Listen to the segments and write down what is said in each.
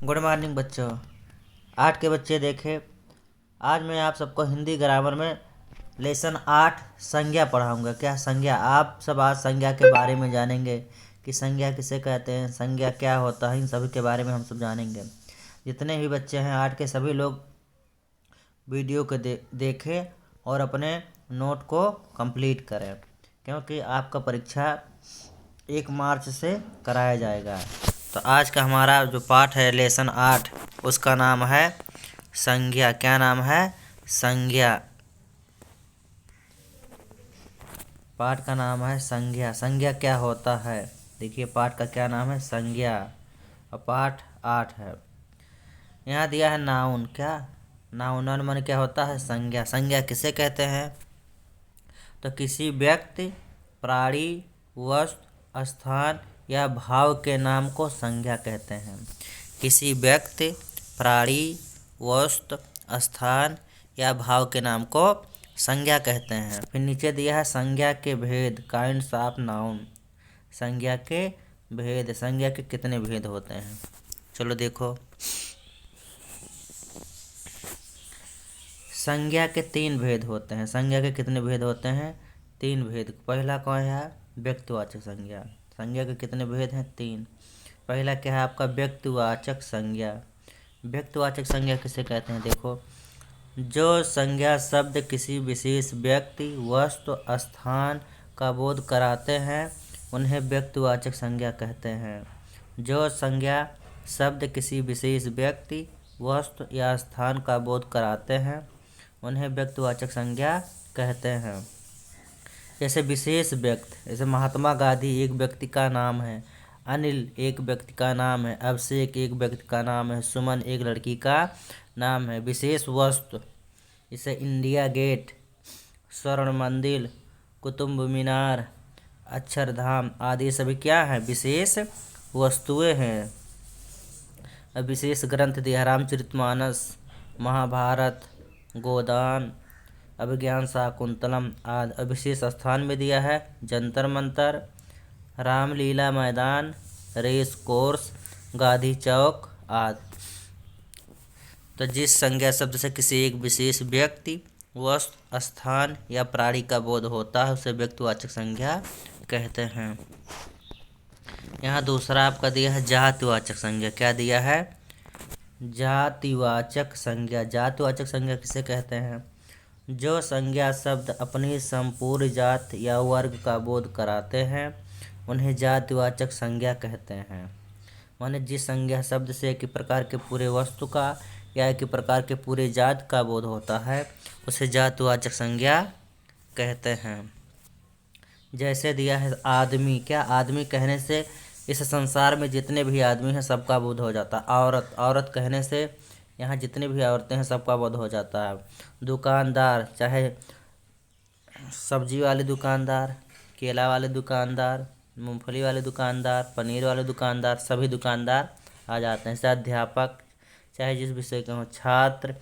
Good morning बच्चों। आज के बच्चे देखे, आज मैं आप सबको हिंदी ग्रामर में लेसन 8 संज्ञा पढ़ाऊंगा। क्या संज्ञा? आप सब आज संज्ञा के बारे में जानेंगे कि संज्ञा किसे कहते हैं, संज्ञा क्या होता है, इन सभी के बारे में हम सब जानेंगे। जितने भी बच्चे हैं आज के सभी लोग वीडियो को देखें और अपने नोट को कंप्लीट करें, क्योंकि आपका परीक्षा 1 मार्च से कराया जाएगा। तो आज का हमारा जो पाठ है लेसन 8, उसका नाम है संज्ञा। क्या नाम है? संज्ञा। पाठ का नाम है संज्ञा। संज्ञा क्या होता है? देखिए पाठ का क्या नाम है? संज्ञा। और पाठ 8 है। यहाँ दिया है नाउन। क्या नाउन? नाउन माने क्या होता है? संज्ञा। संज्ञा किसे कहते हैं? तो किसी व्यक्ति, प्राणी, वस्तु, स्थान या भाव के नाम को संज्ञा कहते हैं। किसी व्यक्ति, प्राणी, वस्तु, स्थान या भाव के नाम को संज्ञा कहते हैं। फिर नीचे दिया है संज्ञा के भेद, काइंड्स ऑफ नाउन। संज्ञा के भेद, संज्ञा के कितने भेद होते हैं? चलो देखो। संज्ञा के 3 भेद होते हैं। संज्ञा के कितने भेद होते हैं? 3 भेद। पहला कौन है? व्यक्तिवाचक संज्ञा। संज्ञा के कितने भेद हैं? 3। पहला क्या है आपका? व्यक्तिवाचक संज्ञा। व्यक्तिवाचक संज्ञा किसे कहते हैं? देखो, जो संज्ञा शब्द किसी विशेष व्यक्ति, वस्तु, स्थान का बोध कराते हैं उन्हें व्यक्तिवाचक संज्ञा कहते हैं। जो संज्ञा शब्द किसी विशेष व्यक्ति, वस्तु या स्थान का बोध कराते हैं उन्हें व्यक्तिवाचक संज्ञा कहते हैं। जैसे विशेष व्यक्ति, जैसे महात्मा गांधी एक व्यक्ति का नाम है, अनिल एक व्यक्ति का नाम है, अभिषेक एक व्यक्ति का नाम है, सुमन एक लड़की का नाम है। विशेष वस्तु जैसे इंडिया गेट, स्वर्ण मंदिर, कुतुब मीनार, अक्षरधाम आदि सभी क्या है? विशेष वस्तुएं हैं। अब विशेष ग्रंथ दिया रामचरितमानस, महाभारत, गोदान, अभिज्ञान शाकुंतलम आदि। विशेष स्थान में दिया है जंतर मंतर, रामलीला मैदान, रेस कोर्स, गांधी चौक आदि। तो जिस संज्ञा शब्द से किसी एक विशेष व्यक्ति, वस्तु, स्थान या प्राणी का बोध होता है उसे व्यक्तिवाचक संज्ञा कहते हैं। यहाँ दूसरा आपका दिया है जातिवाचक संज्ञा। क्या दिया है? जातिवाचक संज्ञा। जातिवाचक संज्ञा किसे कहते हैं? जो संज्ञा शब्द अपनी संपूर्ण जात या वर्ग का बोध कराते हैं उन्हें जातिवाचक संज्ञा कहते हैं। माने जिस संज्ञा शब्द से एक ही प्रकार के पूरे वस्तु का या एक ही प्रकार के पूरे जात का बोध होता है उसे जातिवाचक संज्ञा कहते हैं। जैसे दिया है आदमी। क्या आदमी कहने से इस संसार में जितने भी आदमी हैं सबका बोध हो जाता है। औरत, औरत कहने से यहाँ जितने भी औरतें हैं सबका बोध हो जाता है। दुकानदार, चाहे सब्जी वाले दुकानदार, केला वाले दुकानदार, मूंगफली वाले दुकानदार, पनीर वाले दुकानदार, सभी दुकानदार आ जाते हैं। जैसे अध्यापक, चाहे जिस विषय के हों, छात्र,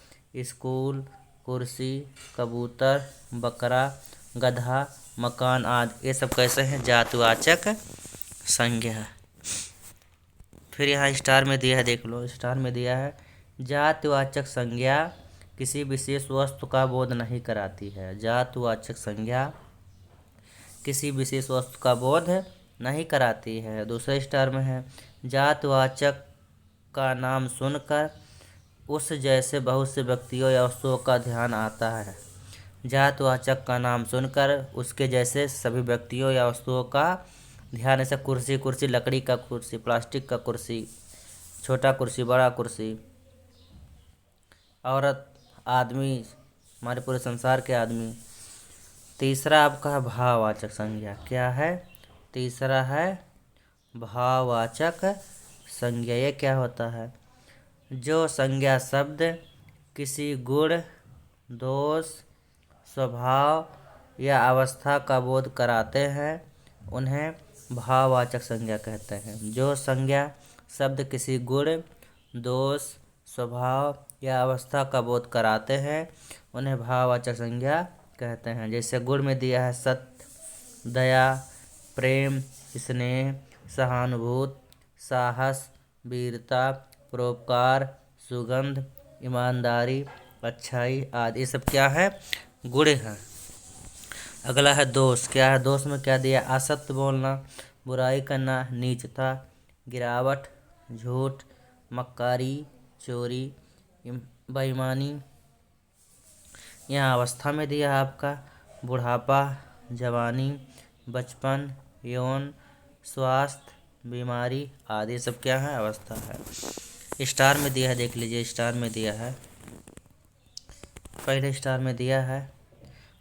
स्कूल, कुर्सी, कबूतर, बकरा, गधा, मकान आदि, ये सब कैसे हैं? जातिवाचक संज्ञा। फिर यहाँ स्टार में दिया है, देख लो, स्टार में दिया है जातिवाचक संज्ञा किसी विशेष वस्तु का बोध नहीं कराती है। जातिवाचक संज्ञा किसी विशेष वस्तु का बोध नहीं कराती है। दूसरे स्टार में है जातिवाचक का नाम सुनकर उस जैसे बहुत से व्यक्तियों या वस्तुओं का ध्यान आता है। जातिवाचक का नाम सुनकर उसके जैसे सभी व्यक्तियों या वस्तुओं का ध्यान, ऐसे कुर्सी, कुर्सी लकड़ी का कुर्सी, प्लास्टिक का कुर्सी, छोटा कुर्सी, बड़ा कुर्सी, औरत, आदमी, हमारे पूरे संसार के आदमी। तीसरा आपका है भाववाचक संज्ञा। क्या है? तीसरा है भाववाचक संज्ञा। ये क्या होता है? जो संज्ञा शब्द किसी गुण, दोष, स्वभाव या अवस्था का बोध कराते हैं उन्हें भाववाचक संज्ञा कहते हैं। जो संज्ञा शब्द किसी गुण, दोष, स्वभाव या अवस्था का बोध कराते हैं उन्हें भाववाचक संज्ञा कहते हैं। जैसे गुण में दिया है सत्य, दया, प्रेम, स्नेह, सहानुभूति, साहस, वीरता, परोपकार, सुगंध, ईमानदारी, अच्छाई आदि, ये सब क्या है? गुण है। अगला है दोष। क्या है दोष में? क्या दिया? असत्य बोलना, बुराई करना, नीचता, गिरावट, झूठ, मक्कारी, चोरी, बेईमानी। यहाँ अवस्था में दिया है आपका बुढ़ापा, जवानी, बचपन, यौन, स्वास्थ्य, बीमारी आदि, सब क्या है? अवस्था है। स्टार में दिया है, देख लीजिए स्टार में दिया है। पहले स्टार में दिया है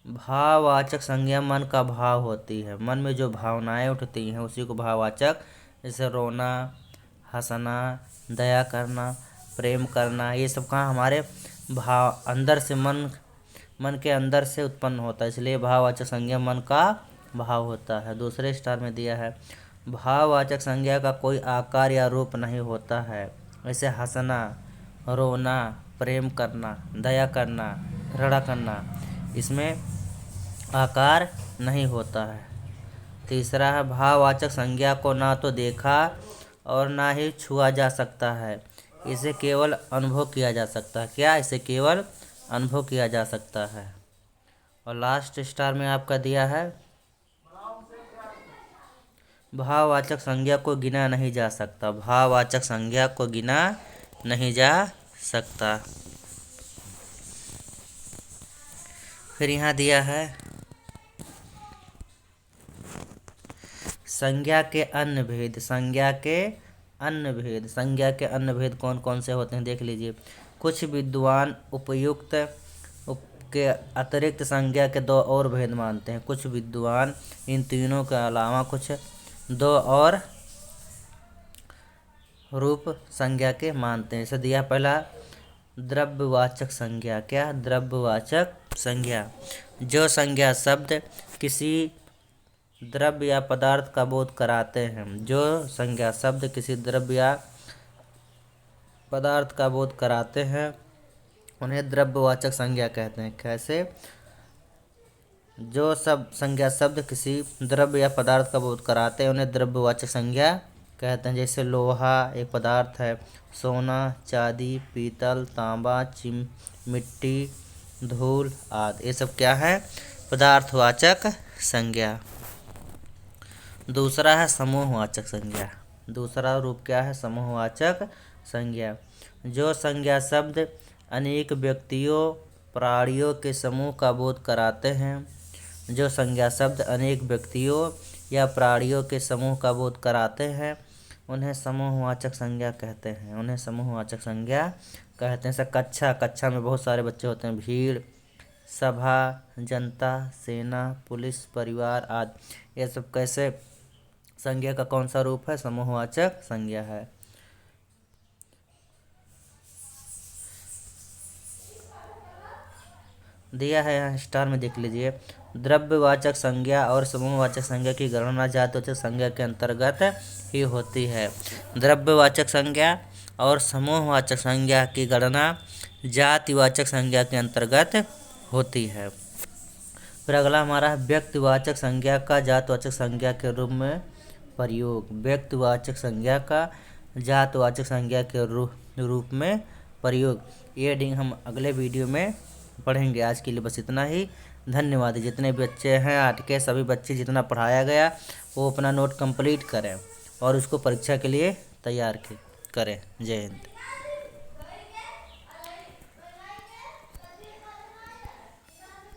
भाववाचक संज्ञा मन का भाव होती है। मन में जो भावनाएं उठती हैं उसी को भाववाचक, जैसे रोना, हंसना, दया करना, प्रेम करना, ये सब कहाँ हमारे भाव अंदर से मन के अंदर से उत्पन्न होता है, इसलिए भाववाचक संज्ञा मन का भाव होता है। दूसरे स्टार में दिया है भाववाचक संज्ञा का कोई आकार या रूप नहीं होता है। जैसे हंसना, रोना, प्रेम करना, दया करना, घृणा करना, इसमें आकार नहीं होता है। तीसरा है भाववाचक संज्ञा को ना तो देखा और ना ही छुआ जा सकता है, इसे केवल अनुभव किया जा सकता है। क्या? इसे केवल अनुभव किया जा सकता है। और लास्ट स्टार में आपका दिया है भाववाचक संज्ञा को गिना नहीं जा सकता। भाववाचक संज्ञा को गिना नहीं जा सकता। फिर यहाँ दिया है संज्ञा के अन्य भेद। संज्ञा के अन्य भेद। संज्ञा के अन्य भेद कौन कौन से होते हैं देख लीजिए। कुछ विद्वान उपयुक्त के अतिरिक्त संज्ञा के दो और भेद मानते हैं। कुछ विद्वान इन तीनों के अलावा कुछ दो और रूप संज्ञा के मानते हैं। जैसे दिया पहला द्रव्यवाचक संज्ञा। क्या? द्रव्यवाचक संज्ञा। जो संज्ञा शब्द किसी द्रव्य या पदार्थ का बोध कराते हैं। जो संज्ञा शब्द किसी द्रव्य या पदार्थ का बोध कराते हैं उन्हें द्रव्यवाचक संज्ञा कहते हैं। कैसे? जो सब संज्ञा शब्द किसी द्रव्य या पदार्थ का बोध कराते हैं उन्हें द्रव्यवाचक संज्ञा कहते हैं। जैसे लोहा एक पदार्थ है, सोना, चांदी, पीतल, तांबा, मिट्टी, धूल आदि, ये सब क्या है? पदार्थवाचक संज्ञा। दूसरा है समूहवाचक संज्ञा। दूसरा रूप क्या है? समूहवाचक संज्ञा। जो संज्ञा शब्द अनेक व्यक्तियों, प्राणियों के समूह का बोध कराते हैं। जो संज्ञा शब्द अनेक व्यक्तियों या प्राणियों के समूह का बोध कराते हैं उन्हें समूहवाचक संज्ञा कहते हैं। उन्हें समूहवाचक संज्ञा कहते हैं। जैसे कक्षा में बहुत सारे बच्चे होते हैं। भीड़, सभा, जनता, सेना, पुलिस, परिवार आदि, ये सब कैसे संज्ञा का कौन सा रूप है? समूहवाचक संज्ञा है। दिया है यहाँ स्टार में देख लीजिए। द्रव्यवाचक संज्ञा और समूहवाचक संज्ञा की गणना जातिवाचक संज्ञा के अंतर्गत ही होती है। द्रव्यवाचक संज्ञा और समूहवाचक संज्ञा की गणना जातिवाचक संज्ञा के अंतर्गत होती है। फिर अगला हमारा व्यक्तिवाचक संज्ञा का जातिवाचक संज्ञा के रूप में प्रयोग। व्यक्तिवाचक संज्ञा का जातिवाचक संज्ञा के रूप में प्रयोग, ये डिंग हम अगले वीडियो में पढ़ेंगे। आज के लिए बस इतना ही। धन्यवाद। जितने बच्चे हैं आज के सभी बच्चे जितना पढ़ाया गया वो अपना नोट कंप्लीट करें और उसको परीक्षा के लिए तैयार करें। जय हिंद।